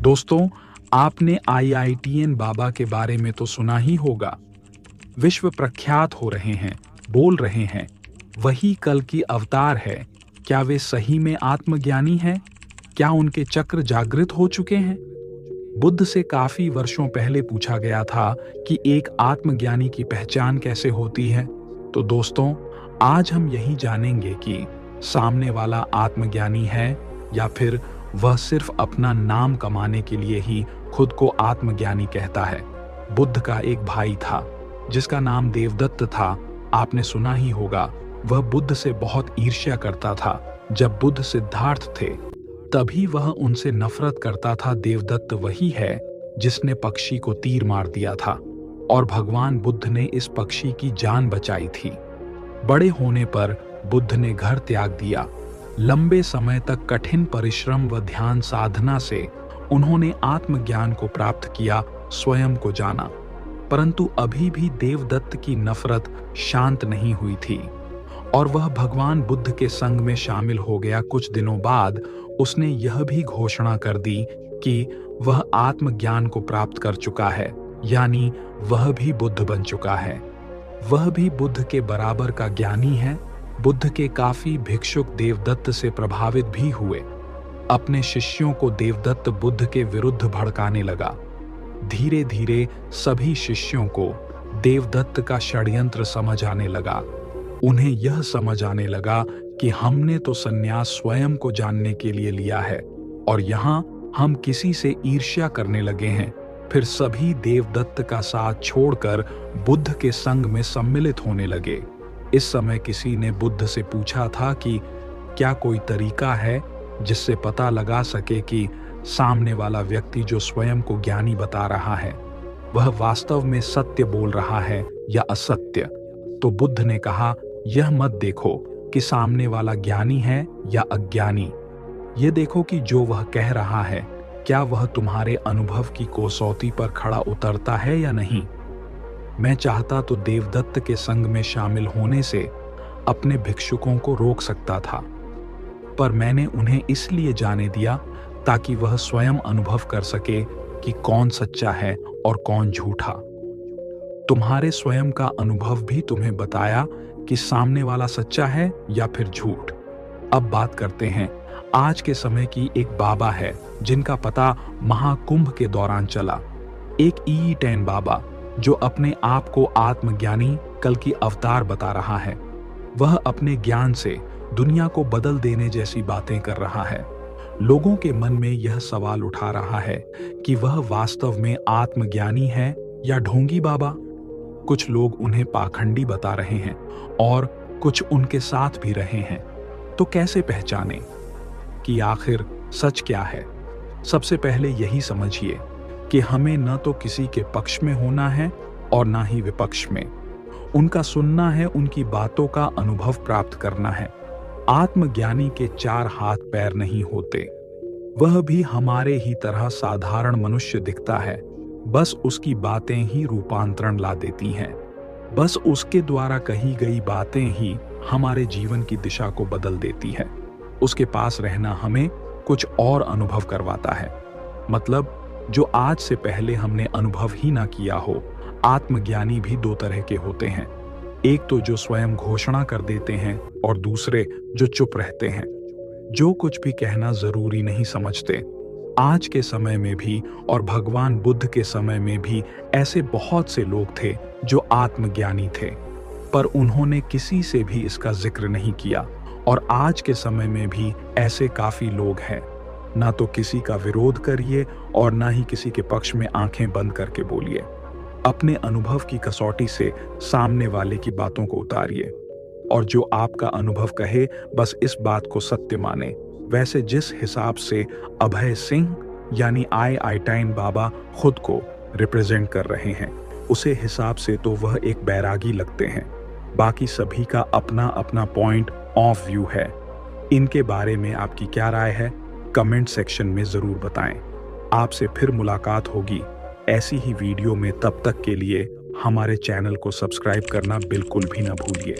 दोस्तों, आपने आईआईटीएन बाबा के बारे में तो सुना ही होगा। विश्व प्रख्यात हो रहे हैं, बोल रहे हैं, वही कल की अवतार है। क्या वे सही में आत्मज्ञानी हैं? क्या उनके चक्र जागृत हो चुके हैं? बुद्ध से काफी वर्षों पहले पूछा गया था कि एक आत्मज्ञानी की पहचान कैसे होती है। तो दोस्तों, आज हम यही जानेंगे कि सामने वाला आत्मज्ञानी है या फिर वह सिर्फ अपना नाम कमाने के लिए ही खुद को आत्मज्ञानी कहता है। बुद्ध का एक भाई था जिसका नाम देवदत्त था। आपने सुना ही होगा। वह बुद्ध से बहुत ईर्ष्या करता था। जब बुद्ध सिद्धार्थ थे तभी वह उनसे नफरत करता था। देवदत्त वही है जिसने पक्षी को तीर मार दिया था और भगवान बुद्ध ने इस पक्षी की जान बचाई थी। बड़े होने पर बुद्ध ने घर त्याग दिया। लंबे समय तक कठिन परिश्रम व ध्यान साधना से उन्होंने आत्मज्ञान को प्राप्त किया, स्वयं को जाना। परंतु अभी भी देवदत्त की नफरत शांत नहीं हुई थी और वह भगवान बुद्ध के संग में शामिल हो गया। कुछ दिनों बाद उसने यह भी घोषणा कर दी कि वह आत्मज्ञान को प्राप्त कर चुका है, यानी वह भी बुद्ध बन चुका है। वह भी बुद्ध के बराबर का ज्ञानी है। बुद्ध के काफी भिक्षुक देवदत्त से प्रभावित भी हुए। अपने शिष्यों को देवदत्त बुद्ध के विरुद्ध भड़काने लगा। धीरे धीरे सभी शिष्यों को देवदत्त का षड्यंत्र समझ आने लगा। उन्हें यह समझ आने लगा कि हमने तो संन्यास स्वयं को जानने के लिए लिया है और यहाँ हम किसी से ईर्ष्या करने लगे हैं। फिर सभी देवदत्त का साथ छोड़कर बुद्ध के संग में सम्मिलित होने लगे। इस समय किसी ने बुद्ध से पूछा था कि क्या कोई तरीका है जिससे पता लगा सके कि सामने वाला व्यक्ति जो स्वयं को ज्ञानी बता रहा है वह वास्तव में सत्य बोल रहा है या असत्य। तो बुद्ध ने कहा, यह मत देखो कि सामने वाला ज्ञानी है या अज्ञानी। ये देखो कि जो वह कह रहा है क्या वह तुम्हारे अनुभव की कसौटी पर खड़ा उतरता है या नहीं। मैं चाहता तो देवदत्त के संग में शामिल होने से अपने भिक्षुकों को रोक सकता था, पर मैंने उन्हें इसलिए जाने दिया ताकि वह स्वयं अनुभव कर सके कि कौन सच्चा है और कौन झूठा। तुम्हारे स्वयं का अनुभव भी तुम्हें बताया कि सामने वाला सच्चा है या फिर झूठ। अब बात करते हैं आज के समय की। एक बाबा है जिनका पता महाकुंभ के दौरान चला। एक ईईटेन बाबा जो अपने आप को आत्मज्ञानी कल की अवतार बता रहा है। वह अपने ज्ञान से दुनिया को बदल देने जैसी बातें कर रहा है। लोगों के मन में यह सवाल उठा रहा है कि वह वास्तव में आत्मज्ञानी है या ढोंगी बाबा। कुछ लोग उन्हें पाखंडी बता रहे हैं और कुछ उनके साथ भी रहे हैं। तो कैसे पहचाने कि आखिर सच क्या है? सबसे पहले यही समझिए कि हमें न तो किसी के पक्ष में होना है और ना ही विपक्ष में। उनका सुनना है, उनकी बातों का अनुभव प्राप्त करना है। आत्मज्ञानी के चार हाथ पैर नहीं होते। वह भी हमारे ही तरह साधारण मनुष्य दिखता है। बस उसकी बातें ही रूपांतरण ला देती हैं। बस उसके द्वारा कही गई बातें ही हमारे जीवन की दिशा को बदल देती है। उसके पास रहना हमें कुछ और अनुभव करवाता है, मतलब जो आज से पहले हमने अनुभव ही ना किया हो। आत्मज्ञानी भी दो तरह के होते हैं, एक तो जो स्वयं घोषणा कर देते हैं और दूसरे जो चुप रहते हैं, जो कुछ भी कहना जरूरी नहीं समझते। आज के समय में भी और भगवान बुद्ध के समय में भी ऐसे बहुत से लोग थे जो आत्मज्ञानी थे, पर उन्होंने किसी से भी इसका जिक्र नहीं किया। और आज के समय में भी ऐसे काफी लोग हैं। ना तो किसी का विरोध करिए और ना ही किसी के पक्ष में आंखें बंद करके बोलिए। अपने अनुभव की कसौटी से सामने वाले की बातों को उतारिए और जो आपका अनुभव कहे बस इस बात को सत्य माने। वैसे जिस हिसाब से अभय सिंह यानी आईआईटीएन बाबा खुद को रिप्रेजेंट कर रहे हैं, उसे हिसाब से तो वह एक बैरागी लगते हैं। बाकी सभी का अपना अपना पॉइंट ऑफ व्यू है। इनके बारे में आपकी क्या राय है? कमेंट सेक्शन में जरूर बताएं। आपसे फिर मुलाकात होगी ऐसी ही वीडियो में। तब तक के लिए हमारे चैनल को सब्सक्राइब करना बिल्कुल भी ना भूलिए।